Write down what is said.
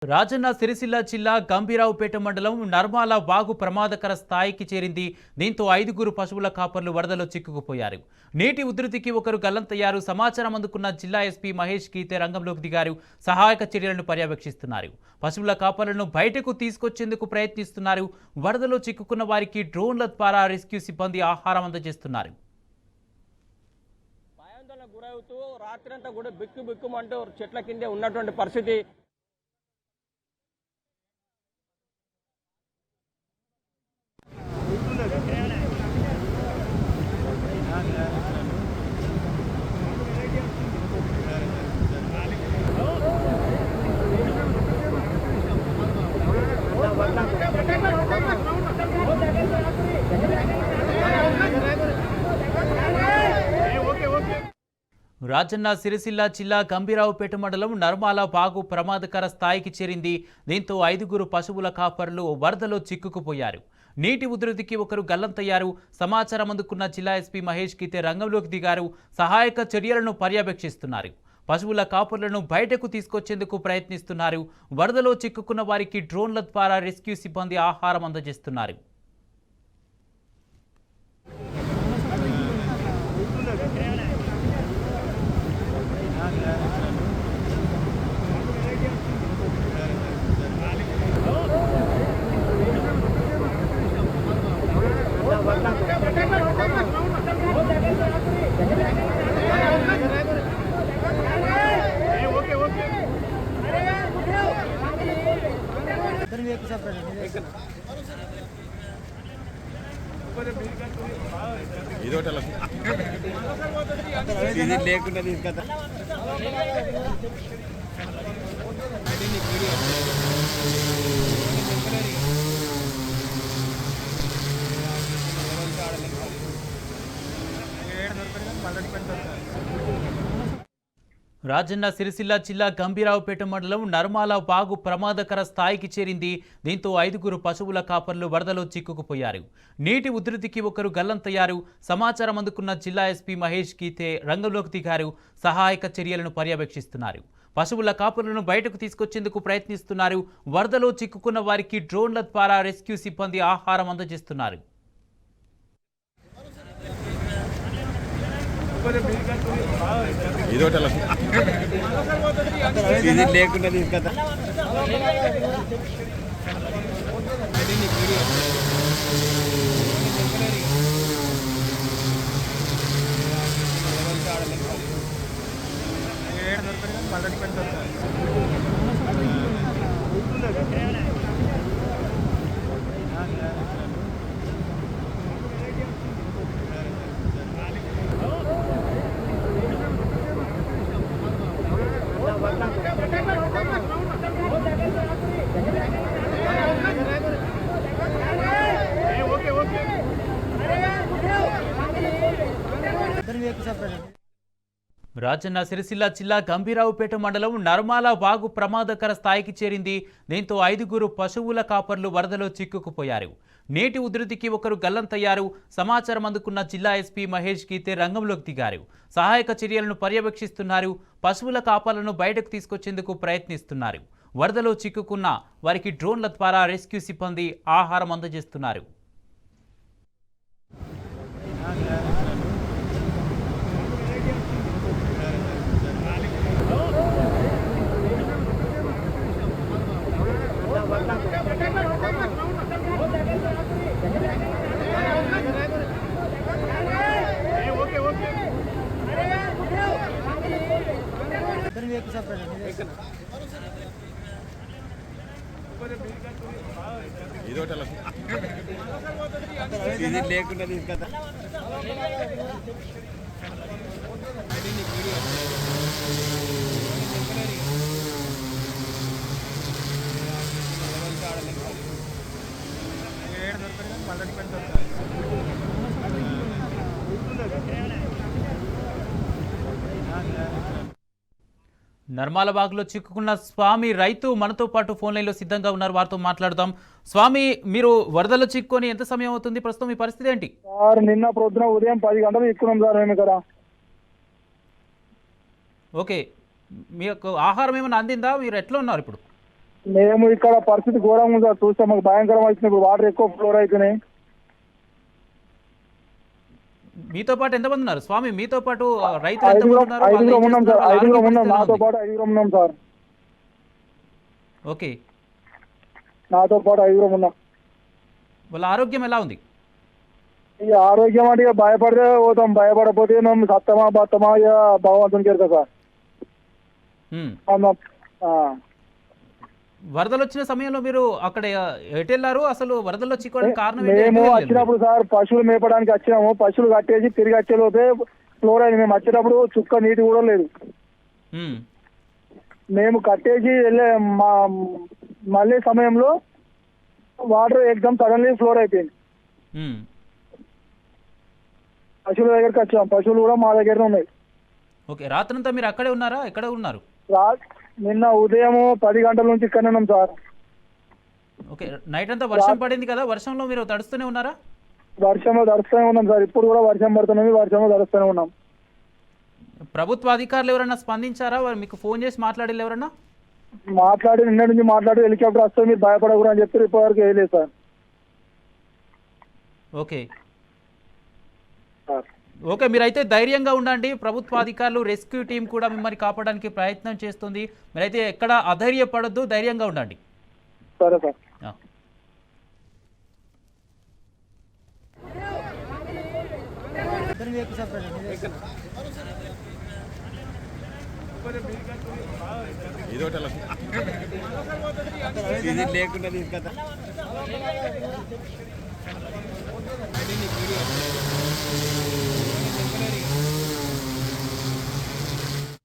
రాజన్న సిరిసిల్ల జిల్లా గంభీరావుపేట మండలం నర్మాల వాగు ప్రమాదకర స్థాయికి చేరింది. దీంతో 5గురు పశువుల కాపర్లు వరదలో చిక్కుకుపోయారు. నీటి ఉధృతికి ఒకరు గల్లంతయ్యారు. సమాచారం అందుకున్న జిల్లా ఎస్పీ మహేష్ గీతే రంగంలోకి దిగారు. సహాయక చర్యలను పర్యవేక్షిస్తున్నారు. పశువుల కాపర్లను బయటకు తీసుకొచ్చేందుకు ప్రయత్నిస్తున్నారు. వరదలో చిక్కుకున్న వారికి డ్రోన్ల ద్వారా రెస్క్యూ సిబ్బంది ఆహారం అందజేస్తున్నారు. భయాందోళనకు గురవుతూ రాత్రంతా కూడా బిక్కుమంటూ చెట్ల కిందే ఉన్నటువంటి పరిస్థితి. రాజన్న సిరిసిల్ల జిల్లా గంభీరావుపేట మండలం నర్మాల వాగు ప్రమాదకర స్థాయికి చేరింది. దీంతో 5గురు పశువుల కాపర్లు వరదలో చిక్కుకుపోయారు. నీటి ఉధృతికి ఒకరు గల్లంతయ్యారు. సమాచారం అందుకున్న జిల్లా ఎస్పీ మహేష్ గీతే రంగంలోకి దిగారు. సహాయక చర్యలను పర్యవేక్షిస్తున్నారు. పశువుల కాపర్లను బయటకు తీసుకొచ్చేందుకు ప్రయత్నిస్తున్నారు. వరదలో చిక్కుకున్న వారికి డ్రోన్ల ద్వారా రెస్క్యూ సిబ్బంది ఆహారం అందజేస్తున్నారు. ఇది లేకుండా తీసుకొస్తా. రాజన్న సిరిసిల్ల జిల్లా గంభీరావుపేట మండలం నర్మాల వాగు ప్రమాదకర స్థాయికి చేరింది. దీంతో 5గురు పశువుల కాపర్లు వరదలో చిక్కుకుపోయారు. నీటి ఉధృతికి ఒకరు గల్లంతయ్యారు. సమాచారం అందుకున్న జిల్లా ఎస్పీ మహేష్ గీతే రంగంలోకి దిగారు. సహాయక చర్యలను పర్యవేక్షిస్తున్నారు. పశువుల కాపర్లను బయటకు తీసుకొచ్చేందుకు ప్రయత్నిస్తున్నారు. వరదలో చిక్కుకున్న వారికి డ్రోన్ల ద్వారా రెస్క్యూ సిబ్బంది ఆహారం అందజేస్తున్నారు. ఇది లేకుండా తీసుకొస్తా. రాజన్న సిరిసిల్ల జిల్లా గంభీరావుపేట మండలం నర్మాల వాగు ప్రమాదకర స్థాయికి చేరింది. దీంతో 5గురు పశువుల కాపర్లు వరదలో చిక్కుకుపోయారు. నీటి ఉధృతికి ఒకరు గల్లంతయ్యారు. సమాచారం అందుకున్న జిల్లా ఎస్పీ మహేష్ గీతే రంగంలోకి దిగారు. సహాయక చర్యలను పర్యవేక్షిస్తున్నారు. పశువుల కాపర్లను బయటకు తీసుకొచ్చేందుకు ప్రయత్నిస్తున్నారు. వరదలో చిక్కుకున్న వారికి డ్రోన్ల ద్వారా రెస్క్యూ సిబ్బంది ఆహారం అందజేస్తున్నారు. ఇది లేకుండా తీసుకొస్తా. నర్మాలబాగ్లో చిక్కుకున్న స్వామి రైతు మనతో పాటు ఫోన్ లైన్లో సిద్ధంగా ఉన్నారు. వారితో మాట్లాడదాం. స్వామి, మీరు వరదలో చిక్కుకొని ఎంత సమయం అవుతుంది? ప్రస్తుతం మీ పరిస్థితి ఏంటి? సార్ నిన్న ప్రొద్దున ఉదయం 10 గంటలు చిక్కున్నాం సార్ మేము ఇక్కడ. ఓకే, మీకు ఆహారం ఏమైనా అందిందా? మీరు ఎట్లా ఉన్నారు ఇప్పుడు? మేము ఇక్కడ పరిస్థితి ఘోరంగా ఉంది సార్. చూస్తే మాకు భయంకరం అవుతుంది. ఇప్పుడు వాటర్ ఎక్కువ ఫ్లోర్ అవుతున్నాయి. మీతో పాటు ఎంతమంది ఉన్నారు స్వామి? మీతో పాటు రైతులు ఎంతమంది ఐదుగురం ఉన్నారు? వాళ్ళు ఏం ఐదుగురం ఉన్నాం సార్. చేస్తున్నారు? వాళ్ళ ఐదుగురం ఆరోగ్య ఉన్నాం. పరిస్థితి ఎలా నాతో ఉంది? పాటు ఐదుగురం ఉన్నాం సార్. ఓకే, నాతో పాటు ఐదుగురం ఉన్నాం. వాళ్ళ ఆరోగ్యం ఎలా ఉంది? ఇక ఆరోగ్యం అంటే ఇక భయపడితే పోతాం. భయపడకపోతే మేము సత్తమా బత్తమా ఇక భగవంతుని చేరుతా సార్. హ్మ్. ఆ. వరదలు వచ్చిన సమయంలో మీరు అక్కడ ఎటు వెళ్ళారు? అసలు వరదల్లో చిక్కుకోవడానికి కారణం ఏంటి? మేము ఎటు వెళ్ళారు? వచ్చినప్పుడు సార్ పశువులు మేపడానికి వచ్చినాము. పశువులు కట్టేసి తిరిగి వచ్చేలోపే ఫ్లోర్ అయింది. మేము వచ్చేటప్పుడు చుక్క నీటి కూడా లేదు. హ్మ్. మేము కట్టేసి వెళ్ళే మళ్ళీ సమయంలో వాటర్ ఎగ్జామ్ సడన్లీ ఫ్లోర్ అయిపోయింది. హ్మ్. పశువుల దగ్గరికి వచ్చాం. పశువులు కూడా మా దగ్గరనే ఉన్నాయి. ఓకే, రాత్రంతా మీరు అక్కడే ఉన్నారా? ఎక్కడ ఉన్నారు? నిన్న ఉదయం 10 గంటల నుంచి ఇక్కడనే ఉన్నాం సార్. ఓకే, నైట్ అంతా వర్షం పడింది కదా, వర్షంలో మీరు తడుస్తూనే ఉన్నారా? వర్షంలో తడుస్తూనే ఉన్నాం సార్. ఇప్పుడు కూడా వర్షం పడుతున్నది. వర్షంలో తడుస్తూనే ఉన్నాం. ప్రభుత్వ అధికారులు ఎవరైనా స్పందించారా? వారు మీకు ఫోన్ చేసి మాట్లాడారు ఎవరన్నా? మాట్లాడి నిన్న నుంచి మాట్లాడి హెలికాప్టర్ వస్తే మీరు భయపడకూడదు అని చెప్పి ఇప్పటివరకు వేయలేదు సార్. ఓకే ఓకే, మీరైతే ధైర్యంగా ఉండండి. ప్రభుత్వ అధికారులు, రెస్క్యూ టీం కూడా మిమ్మల్ని కాపాడడానికి ప్రయత్నం చేస్తుంది. మీరైతే ఎక్కడ అధైర్యపడొద్దు, ధైర్యంగా ఉండండి. సరే సార్. ఆ. ఇది లేకుండా తీసుకొస్తా.